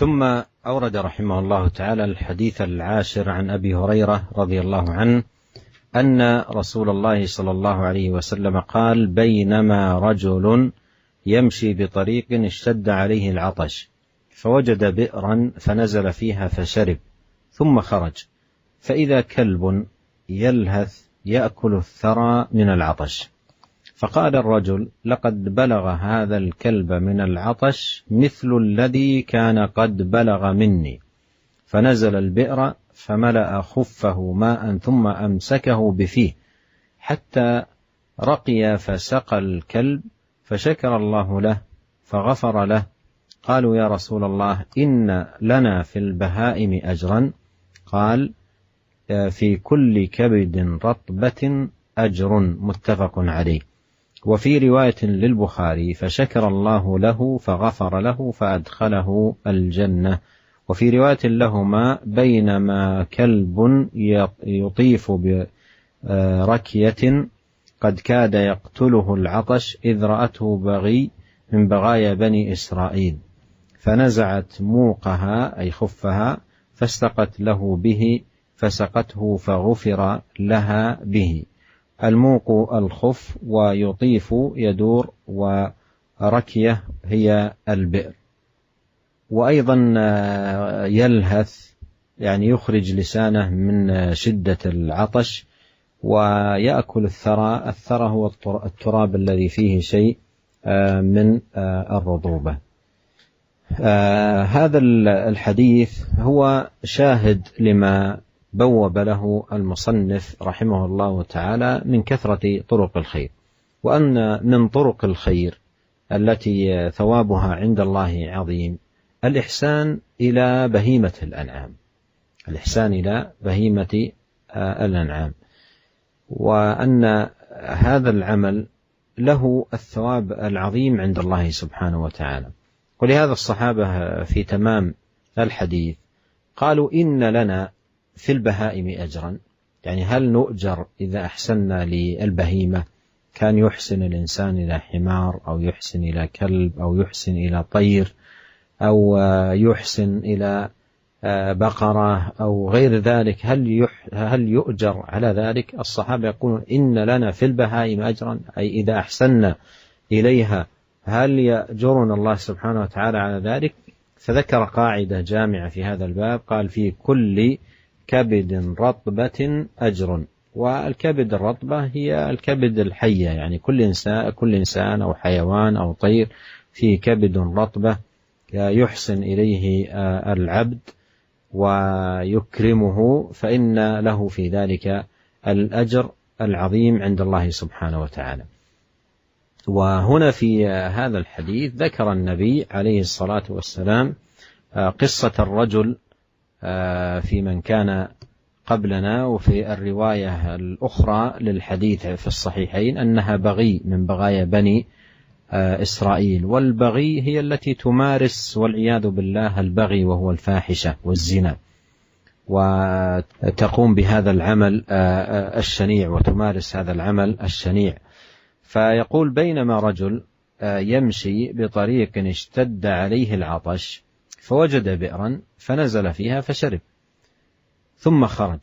ثم أورد رحمه الله تعالى الحديث 10 عن أبي هريرة رضي الله عنه أن رسول الله صلى الله عليه وسلم قال: بينما رجل يمشي بطريق اشتد عليه العطش فوجد بئرا فنزل فيها فشرب ثم خرج فإذا كلب يلهث يأكل الثرى من العطش، فقال الرجل: لقد بلغ هذا الكلب من العطش مثل الذي كان قد بلغ مني، فنزل البئر فملأ خفه ماء ثم أمسكه بفيه حتى رقي فسقى الكلب، فشكر الله له فغفر له. قالوا: يا رسول الله، إن لنا في البهائم أجرا؟ قال: في كل كبد رطبة أجر، متفق عليه. وفي رواية للبخاري: فشكر الله له فغفر له فأدخله الجنة. وفي رواية لهما: بينما كلب يطيف بركية قد كاد يقتله العطش إذ رأته بغي من بغايا بني إسرائيل، فنزعت موقها أي خفها فاستقت له به فسقته فغفر لها به. الموق الخف، ويطيف يدور، وركية هي البئر. وأيضا يلهث يعني يخرج لسانه من شدة العطش، ويأكل الثرى. الثرى هو التراب الذي فيه شيء من الرطوبة. هذا الحديث هو شاهد لما بوب له المصنف رحمه الله تعالى من كثرة طرق الخير، وأن من طرق الخير التي ثوابها عند الله عظيم الإحسان إلى بهيمة الأنعام، الإحسان إلى بهيمة الأنعام، وأن هذا العمل له الثواب العظيم عند الله سبحانه وتعالى. ولهذا الصحابة في تمام الحديث قالوا: إن لنا في البهائم أجرا، يعني هل نؤجر إذا أحسننا للبهيمة؟ كان يحسن الإنسان إلى حمار، أو يحسن إلى كلب، أو يحسن إلى طير، أو يحسن إلى بقرة أو غير ذلك، هل يؤجر على ذلك؟ الصحابة يقولون: إن لنا في البهائم أجرا، أي إذا أحسننا إليها هل يأجرنا الله سبحانه وتعالى على ذلك؟ فذكر قاعدة جامعة في هذا الباب، قال: في كل كبد رطبة أجر. والكبد الرطبة هي الكبد الحية، يعني كل إنسان أو حيوان أو طير فيه كبد رطبة يحسن إليه العبد ويكرمه، فإن له في ذلك الأجر العظيم عند الله سبحانه وتعالى. وهنا في هذا الحديث ذكر النبي عليه الصلاة والسلام قصة الرجل في من كان قبلنا، وفي الرواية الأخرى للحديث في الصحيحين أنها بغي من بغايا بني إسرائيل. والبغي هي التي تمارس والعياذ بالله البغي، وهو الفاحشة والزنا، وتقوم بهذا العمل الشنيع وتمارس هذا العمل الشنيع. فيقول: بينما رجل يمشي بطريق اشتد عليه العطش فوجد بئرا فنزل فيها فشرب ثم خرج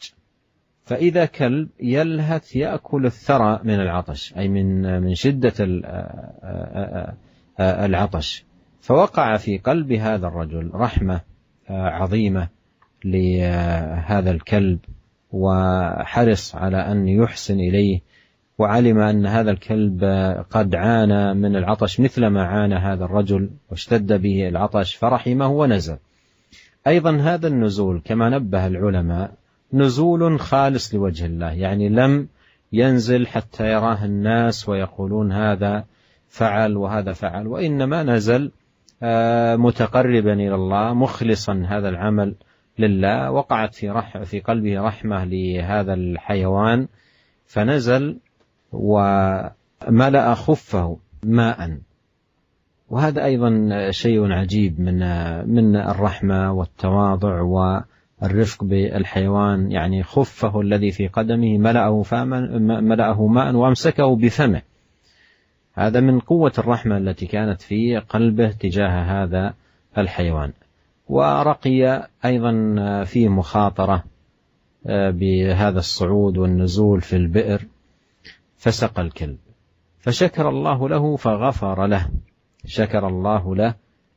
فإذا كلب يلهث يأكل الثرى من العطش، أي من شدة العطش. فوقع في قلب هذا الرجل رحمة عظيمة لهذا الكلب، وحرص على أن يحسن إليه، وعلم أن هذا الكلب قد عانى من العطش مثل ما عانى هذا الرجل واشتد به العطش، فرحمه ونزل. أيضا هذا النزول كما نبه العلماء نزول خالص لوجه الله، يعني لم ينزل حتى يراه الناس ويقولون هذا فعل وهذا فعل، وإنما نزل متقربا إلى الله مخلصا هذا العمل لله. وقعت في قلبه رحمة لهذا الحيوان فنزل وملأ خفه ماء. وهذا أيضا شيء عجيب من الرحمة والتواضع والرفق بالحيوان، يعني خفه الذي في قدمه ملأه ماء وأمسكه بفمه. هذا من قوة الرحمة التي كانت في قلبه تجاه هذا الحيوان. ورقي أيضا في مخاطرة بهذا الصعود والنزول في البئر، فسقى الكلب، فشكر الله له فغفر له، شكر الله له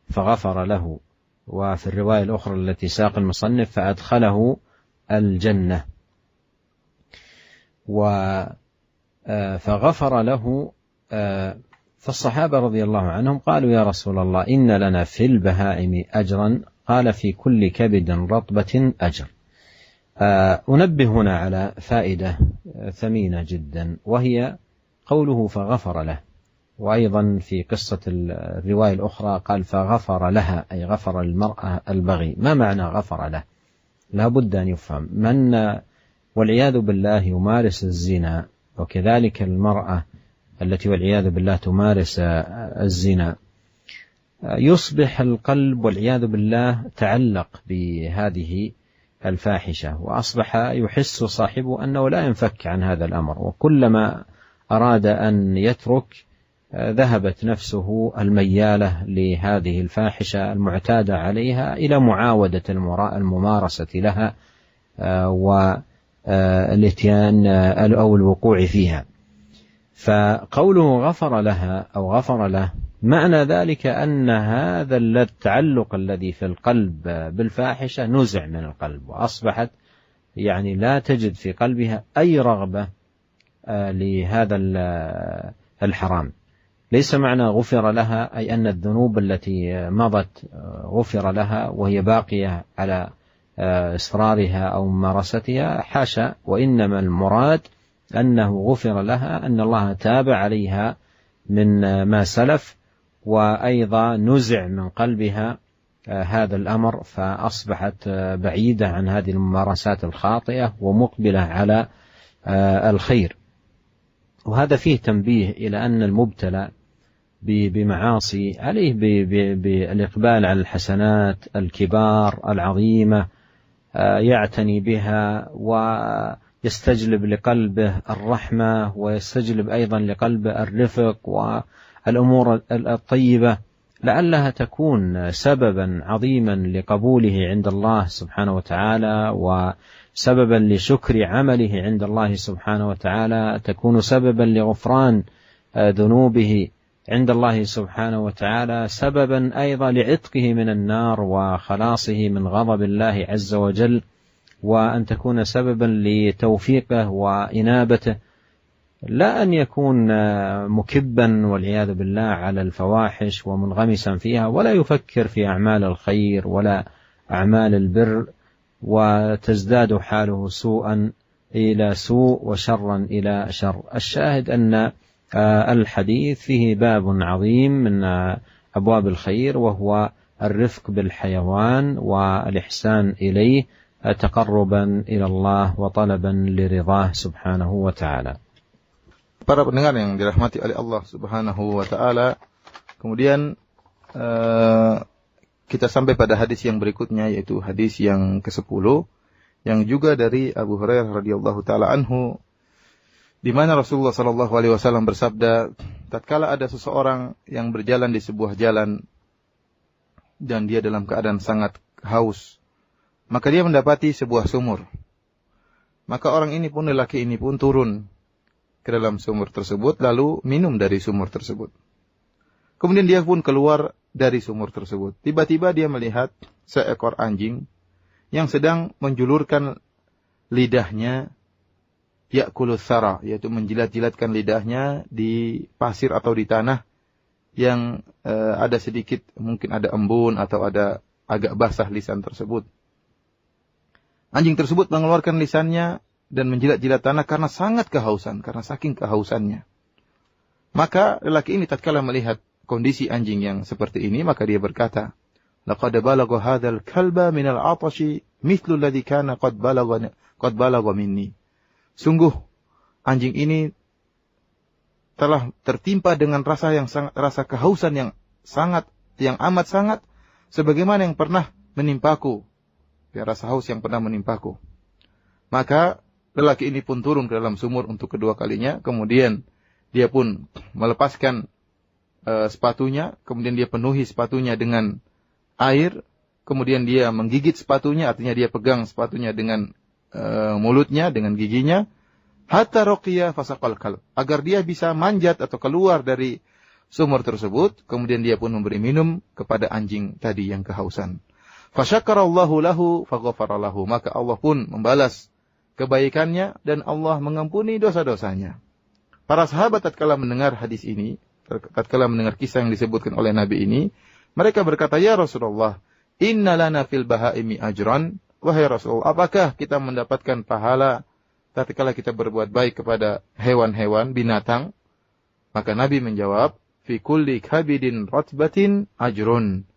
فغفر له. وفي الرواية الأخرى التي ساق المصنف فأدخله الجنة، فغفر له. فالصحابة رضي الله عنهم قالوا يا رسول الله إن لنا في البهائم أجرا، قال في كل كبد رطبة أجر. أنبه هنا على فائدة ثمينة جدا، وهي قوله فغفر له. وأيضا في قصة الرواية الأخرى قال فغفر لها، أي غفر المرأة البغي. ما معنى غفر له؟ لا بد أن يفهم. من والعياذ بالله يمارس الزنا، وكذلك المرأة التي والعياذ بالله تمارس الزنا، يصبح القلب والعياذ بالله تعلق بهذه الفاحشة، وأصبح يحس صاحبه أنه لا ينفك عن هذا الأمر، وكلما أراد أن يترك ذهبت نفسه الميالة لهذه الفاحشة المعتادة عليها إلى معاودة الممارسة لها والاتيان أو الوقوع فيها. فقوله غفر لها أو غفر له، معنى ذلك أن هذا التعلق الذي في القلب بالفاحشة نزع من القلب، وأصبحت يعني لا تجد في قلبها أي رغبة لهذا الحرام. ليس معنى غفر لها أي أن الذنوب التي مضت غفر لها وهي باقية على إصرارها أو ممارستها، حاشا، وإنما المراد أنه غفر لها أن الله تاب عليها من ما سلف، وأيضا نزع من قلبها هذا الأمر، فأصبحت بعيدة عن هذه الممارسات الخاطئة ومقبلة على الخير. وهذا فيه تنبيه إلى أن المبتلى بمعاصي عليه بالإقبال على الحسنات الكبار العظيمة، يعتني بها ويستجلب لقلبه الرحمة، ويستجلب أيضا لقلبه الرفق والأمور الطيبة، لعلها تكون سببا عظيما لقبوله عند الله سبحانه وتعالى، وسببا لشكر عمله عند الله سبحانه وتعالى، تكون سببا لغفران ذنوبه عند الله سبحانه وتعالى، سببا أيضا لعتقه من النار وخلاصه من غضب الله عز وجل، وأن تكون سببا لتوفيقه وإنابته، لا أن يكون مكبا والعياذ بالله على الفواحش ومنغمسا فيها، ولا يفكر في أعمال الخير ولا أعمال البر، وتزداد حاله سوءا إلى سوء وشرا إلى شر. الشاهد أن الحديث فيه باب عظيم من أبواب الخير، وهو الرفق بالحيوان والإحسان إليه تقربا إلى الله وطلبا لرضاه سبحانه وتعالى. Para pendengar yang dirahmati oleh Allah Subhanahu wa taala, kemudian kita sampai pada hadis yang berikutnya, yaitu hadis yang ke-10 yang juga dari Abu Hurairah radhiyallahu taala anhu, di mana Rasulullah sallallahu alaihi wasallam bersabda, tatkala ada seseorang yang berjalan di sebuah jalan dan dia dalam keadaan sangat haus, maka dia mendapati sebuah sumur. Maka orang ini pun, lelaki ini pun turun ke dalam sumur tersebut, lalu minum dari sumur tersebut. Kemudian dia pun keluar dari sumur tersebut. Tiba-tiba dia melihat seekor anjing yang sedang menjulurkan lidahnya, ya'kulus sara, yaitu menjilat-jilatkan lidahnya di pasir atau di tanah yang ada sedikit, mungkin ada embun atau ada agak basah lisan tersebut. Anjing tersebut mengeluarkan lisannya dan menjilat-jilat tanah karena sangat kehausan, karena saking kehausannya. Maka lelaki ini tatkala melihat kondisi anjing yang seperti ini, maka dia berkata, laqad balagha hadzal kalba minal 'atashi mithlu alladhi kana qad balagha minni. Sungguh anjing ini telah tertimpa dengan rasa kehausan yang amat sangat sebagaimana yang pernah menimpaku. Ya, rasa haus yang pernah menimpaku. Maka lelaki ini pun turun ke dalam sumur untuk kedua kalinya. Kemudian dia pun melepaskan sepatunya. Kemudian dia penuhi sepatunya dengan air. kemudian dia menggigit sepatunya, artinya dia pegang sepatunya dengan mulutnya, dengan giginya, hatta raqiya fasaqal kalb, agar dia bisa manjat atau keluar dari sumur tersebut, kemudian dia pun memberi minum kepada anjing tadi yang kehausan. Fasyakarallahu lahu faghafara lahu, maka Allah pun membalas kebaikannya dan Allah mengampuni dosa-dosanya. Para sahabat tatkala mendengar hadis ini, tatkala mendengar kisah yang disebutkan oleh Nabi ini, mereka berkata, "Ya Rasulullah, inna lana fil bahaimi ajran." Wahai Rasul, apakah kita mendapatkan pahala tatkala kita berbuat baik kepada hewan-hewan, binatang? Maka Nabi menjawab, "Fi kulli kabidin ratbatin ajrun."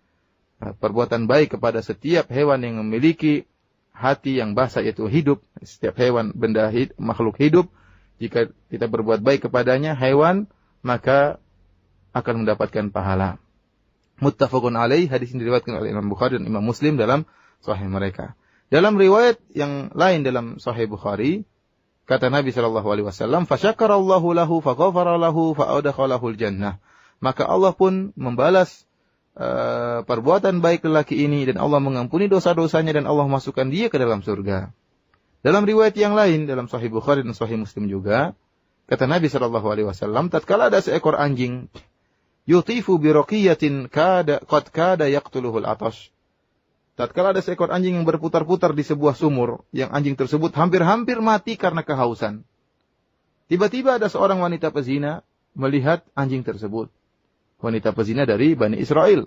Perbuatan baik kepada setiap hewan yang memiliki hati yang basah, yaitu hidup. Setiap hewan, benda makhluk hidup, jika kita berbuat baik kepadanya, hewan, maka akan mendapatkan pahala. Muttafaqun alaih, hadis ini diriwayatkan oleh Imam Bukhari dan Imam Muslim dalam sahih mereka. Dalam riwayat yang lain dalam Sahih Bukhari, kata Nabi SAW, "Fasyakarallahu lahu, faghafara lahu, fa'adakhalahul jannah." Maka Allah pun membalas perbuatan baik lelaki ini, dan Allah mengampuni dosa-dosanya, dan Allah masukkan dia ke dalam surga. Dalam riwayat yang lain, dalam Sahih Bukhari dan Sahih Muslim juga, kata Nabi SAW, tatkala ada seekor anjing, yutifu biroqiyatin qad kada yaqtuluhul atash. Tatkala ada seekor anjing yang berputar-putar di sebuah sumur, yang anjing tersebut hampir-hampir mati karena kehausan. Tiba-tiba ada seorang wanita pezina melihat anjing tersebut. Wanita pezina dari Bani Israel.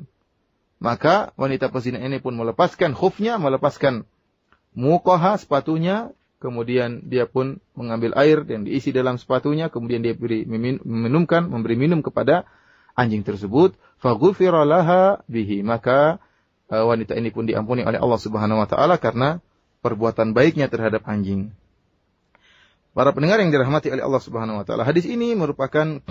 Maka wanita pezina ini pun melepaskan khufnya, melepaskan muqaha, sepatunya, kemudian dia pun mengambil air yang diisi dalam sepatunya, kemudian dia memberi minum kepada anjing tersebut. Faghufira laha bihi, maka wanita ini pun diampuni oleh Allah Subhanahu wa taala karena perbuatan baiknya terhadap anjing. Para pendengar yang dirahmati oleh Allah Subhanahu wa taala, hadis ini merupakan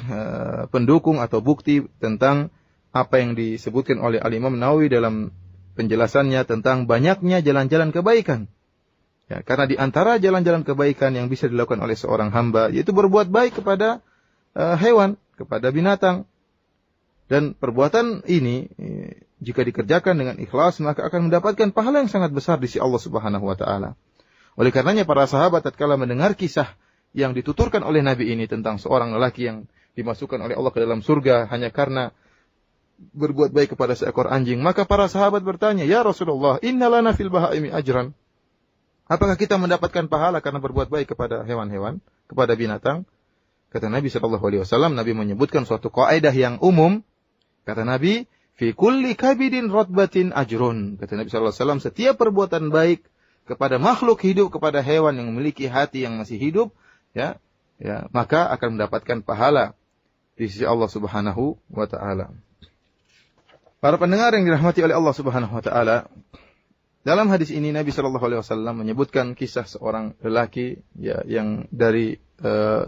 pendukung atau bukti tentang apa yang disebutkan oleh Al-Imam Nawawi dalam penjelasannya tentang banyaknya jalan-jalan kebaikan. Ya, karena di antara jalan-jalan kebaikan yang bisa dilakukan oleh seorang hamba yaitu berbuat baik kepada hewan, kepada binatang. Dan perbuatan ini jika dikerjakan dengan ikhlas, maka akan mendapatkan pahala yang sangat besar di sisi Allah Subhanahu wa taala. Oleh karenanya para sahabat tatkala mendengar kisah yang dituturkan oleh Nabi ini tentang seorang lelaki yang dimasukkan oleh Allah ke dalam surga hanya karena berbuat baik kepada seekor anjing, maka para sahabat bertanya, "Ya Rasulullah, inna lana fil bahaimi ajran." Apakah kita mendapatkan pahala karena berbuat baik kepada hewan-hewan, kepada binatang? Kata Nabi SAW, Nabi menyebutkan suatu kaidah yang umum. Kata Nabi, "Fi kulli kabidin ratbatin ajrun." Kata Nabi SAW, setiap perbuatan baik kepada makhluk hidup, kepada hewan yang memiliki hati yang masih hidup, ya, maka akan mendapatkan pahala di sisi Allah Subhanahu wa taala. Para pendengar yang dirahmati oleh Allah Subhanahu wa taala, dalam hadis ini Nabi SAW menyebutkan kisah seorang lelaki ya, yang dari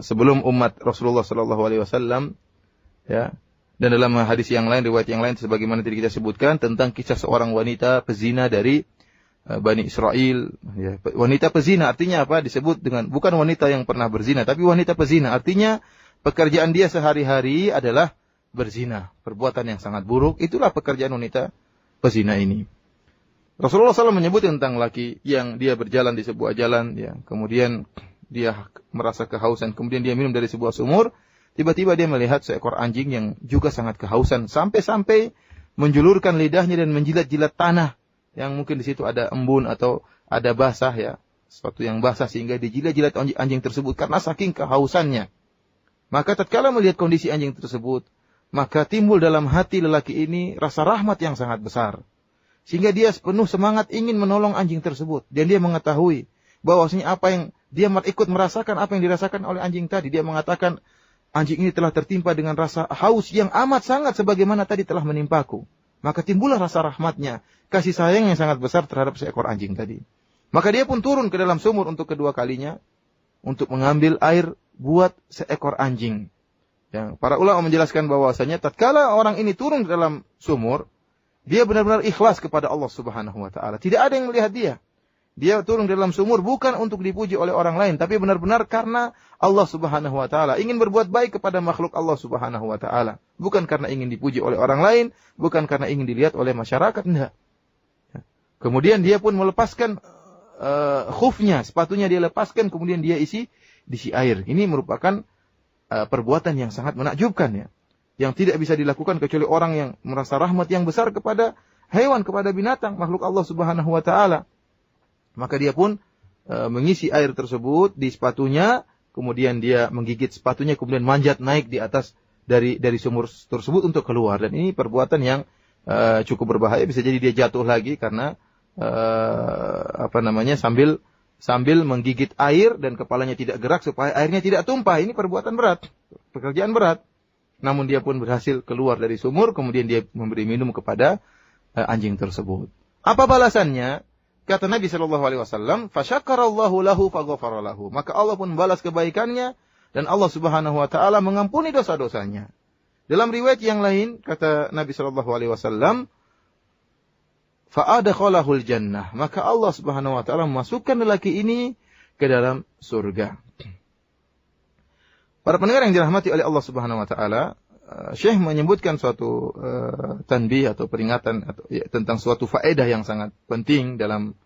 sebelum umat Rasulullah SAW, ya. Dan dalam hadis yang lain, riwayat yang lain, sebagaimana tadi kita sebutkan tentang kisah seorang wanita pezina dari Bani Israel. Ya. Wanita pezina artinya apa? Disebut dengan bukan wanita yang pernah berzina, tapi wanita pezina artinya pekerjaan dia sehari-hari adalah berzina, perbuatan yang sangat buruk. Itulah pekerjaan wanita pezina ini. Rasulullah SAW menyebut tentang laki yang dia berjalan di sebuah jalan, ya, kemudian dia merasa kehausan, kemudian dia minum dari sebuah sumur. Tiba-tiba dia melihat seekor anjing yang juga sangat kehausan, sampai-sampai menjulurkan lidahnya dan menjilat-jilat tanah yang mungkin di situ ada embun atau ada basah, ya, sesuatu yang basah, sehingga dijilat-jilat anjing tersebut karena saking kehausannya. Maka tatkala melihat kondisi anjing tersebut, maka timbul dalam hati lelaki ini rasa rahmat yang sangat besar, sehingga dia penuh semangat ingin menolong anjing tersebut. Dan dia mengetahui bahwasanya apa yang dia ikut merasakan apa yang dirasakan oleh anjing tadi. Dia mengatakan, anjing ini telah tertimpa dengan rasa haus yang amat sangat sebagaimana tadi telah menimpaku. Maka timbullah rasa rahmatnya, kasih sayang yang sangat besar terhadap seekor anjing tadi. Maka dia pun turun ke dalam sumur untuk kedua kalinya untuk mengambil air buat seekor anjing. Ya, para ulama menjelaskan bahwasanya tatkala orang ini turun ke dalam sumur, dia benar-benar ikhlas kepada Allah Subhanahu wa taala. Tidak ada yang melihat dia. Dia turun di dalam sumur bukan untuk dipuji oleh orang lain, tapi benar-benar karena Allah Subhanahu wa taala, ingin berbuat baik kepada makhluk Allah Subhanahu wa taala, bukan karena ingin dipuji oleh orang lain, bukan karena ingin dilihat oleh masyarakat, enggak. Kemudian dia pun melepaskan khufnya, sepatunya dia lepaskan, kemudian dia diisi air. Ini merupakan perbuatan yang sangat menakjubkan ya. Yang tidak bisa dilakukan kecuali orang yang merasa rahmat yang besar kepada hewan, kepada binatang, makhluk Allah Subhanahu wa taala. Maka dia pun mengisi air tersebut di sepatunya, kemudian dia menggigit sepatunya, kemudian manjat naik di atas dari sumur tersebut untuk keluar. Dan ini perbuatan yang cukup berbahaya, bisa jadi dia jatuh lagi karena sambil menggigit air dan kepalanya tidak gerak supaya airnya tidak tumpah. Ini perbuatan berat, pekerjaan berat. Namun dia pun berhasil keluar dari sumur, kemudian dia memberi minum kepada anjing tersebut. Apa balasannya? Kata Nabi SAW, "Fasyakarallahu lahu faghafara lahu." Maka Allah pun membalas kebaikannya dan Allah Subhanahu wa taala mengampuni dosa-dosanya. Dalam riwayat yang lain kata Nabi SAW, "Fa'adkhalahul jannah." Maka Allah Subhanahu wa taala memasukkan lelaki ini ke dalam surga. Para pendengar yang dirahmati oleh Allah Subhanahu wa taala, Syekh menyebutkan suatu tanbih atau peringatan tentang suatu faedah yang sangat penting dalam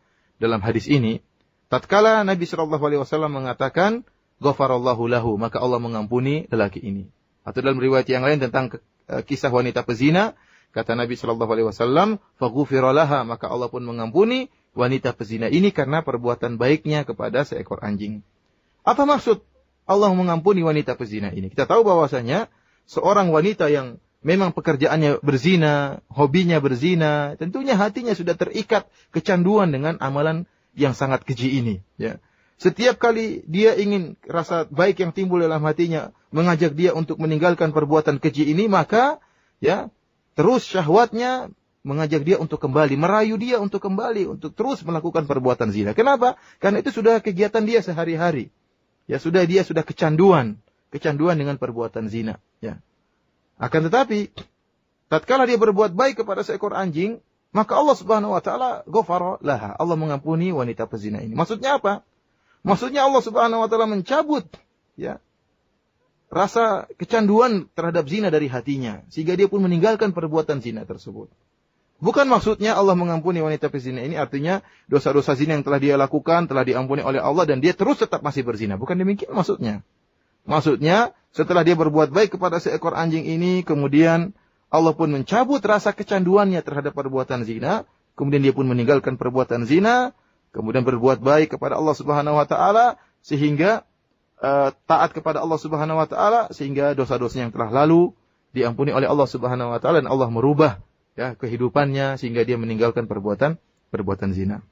hadis ini. Tatkala Nabi sallallahu alaihi wasallam mengatakan ghafarallahu lahu, maka Allah mengampuni lelaki ini. Atau dalam riwayat yang lain tentang kisah wanita pezina, kata Nabi sallallahu alaihi wasallam, faghufira laha, maka Allah pun mengampuni wanita pezina ini karena perbuatan baiknya kepada seekor anjing. Apa maksud Allah mengampuni wanita pezina ini? Kita tahu bahwasanya seorang wanita yang memang pekerjaannya berzina, hobinya berzina, tentunya hatinya sudah terikat kecanduan dengan amalan yang sangat keji ini. Ya. Setiap kali dia ingin rasa baik yang timbul dalam hatinya mengajak dia untuk meninggalkan perbuatan keji ini, maka ya terus syahwatnya mengajak dia untuk kembali, merayu dia untuk kembali, untuk terus melakukan perbuatan zina. Kenapa? Karena itu sudah kegiatan dia sehari-hari. Ya dia sudah kecanduan dengan perbuatan zina. Ya. Akan tetapi, tatkala dia berbuat baik kepada seekor anjing, maka Allah Subhanahu wa taala ghafara laha. Allah mengampuni wanita pezina ini. Maksudnya apa? Maksudnya Allah Subhanahu wa taala mencabut ya rasa kecanduan terhadap zina dari hatinya, sehingga dia pun meninggalkan perbuatan zina tersebut. Bukan maksudnya Allah mengampuni wanita pezina ini artinya dosa-dosa zina yang telah dia lakukan telah diampuni oleh Allah dan dia terus tetap masih berzina. Bukan demikian maksudnya. Maksudnya setelah dia berbuat baik kepada seekor anjing ini, kemudian Allah pun mencabut rasa kecanduannya terhadap perbuatan zina, kemudian dia pun meninggalkan perbuatan zina, kemudian berbuat baik kepada Allah Subhanahu wa taala sehingga taat kepada Allah Subhanahu wa taala sehingga dosa-dosanya yang telah lalu diampuni oleh Allah Subhanahu wa taala dan Allah merubah ya kehidupannya sehingga dia meninggalkan perbuatan zina.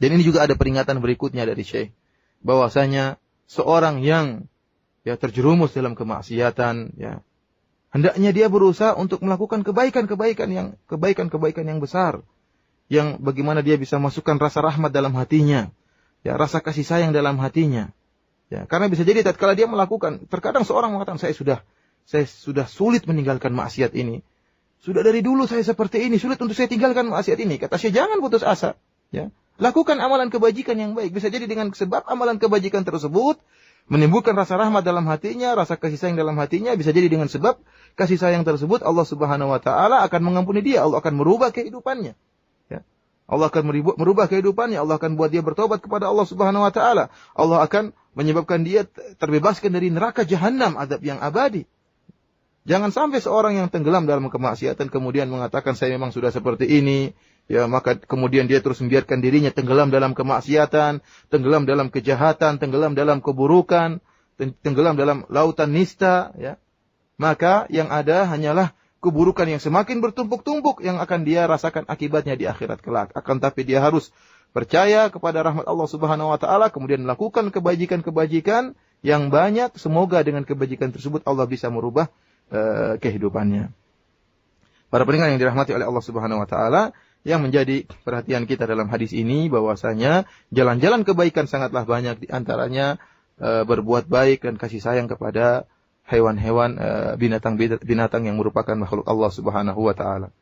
Dan ini juga ada peringatan berikutnya dari Syekh bahwasanya seorang yang ya terjerumus dalam kemaksiatan ya hendaknya dia berusaha untuk melakukan kebaikan-kebaikan yang besar yang bagaimana dia bisa masukkan rasa rahmat dalam hatinya ya rasa kasih sayang dalam hatinya ya karena bisa jadi tatkala dia melakukan terkadang seorang mengatakan saya sudah sulit meninggalkan maksiat ini. Sudah dari dulu saya seperti ini, sulit untuk saya tinggalkan maksiat ini. Kata Syekh, jangan putus asa. Ya. Lakukan amalan kebajikan yang baik. Bisa jadi dengan sebab amalan kebajikan tersebut, menimbulkan rasa rahmat dalam hatinya, rasa kasih sayang dalam hatinya. Bisa jadi dengan sebab kasih sayang tersebut, Allah Subhanahu wa ta'ala akan mengampuni dia. Allah akan merubah kehidupannya. Ya. Allah akan merubah kehidupannya. Allah akan buat dia bertobat kepada Allah Subhanahu wa ta'ala. Allah akan menyebabkan dia terbebaskan dari neraka jahanam, azab yang abadi. Jangan sampai seorang yang tenggelam dalam kemaksiatan kemudian mengatakan saya memang sudah seperti ini, ya maka kemudian dia terus membiarkan dirinya tenggelam dalam kemaksiatan, tenggelam dalam kejahatan, tenggelam dalam keburukan, tenggelam dalam lautan nista, ya. Maka yang ada hanyalah keburukan yang semakin bertumpuk-tumpuk yang akan dia rasakan akibatnya di akhirat kelak. Akan tapi dia harus percaya kepada rahmat Allah Subhanahu wa taala kemudian melakukan kebajikan-kebajikan yang banyak, semoga dengan kebajikan tersebut Allah bisa merubah kehidupannya. Para pendengar yang dirahmati oleh Allah Subhanahu wa taala, yang menjadi perhatian kita dalam hadis ini bahwasanya jalan-jalan kebaikan sangatlah banyak, di antaranya berbuat baik dan kasih sayang kepada hewan-hewan binatang yang merupakan makhluk Allah Subhanahu wa taala.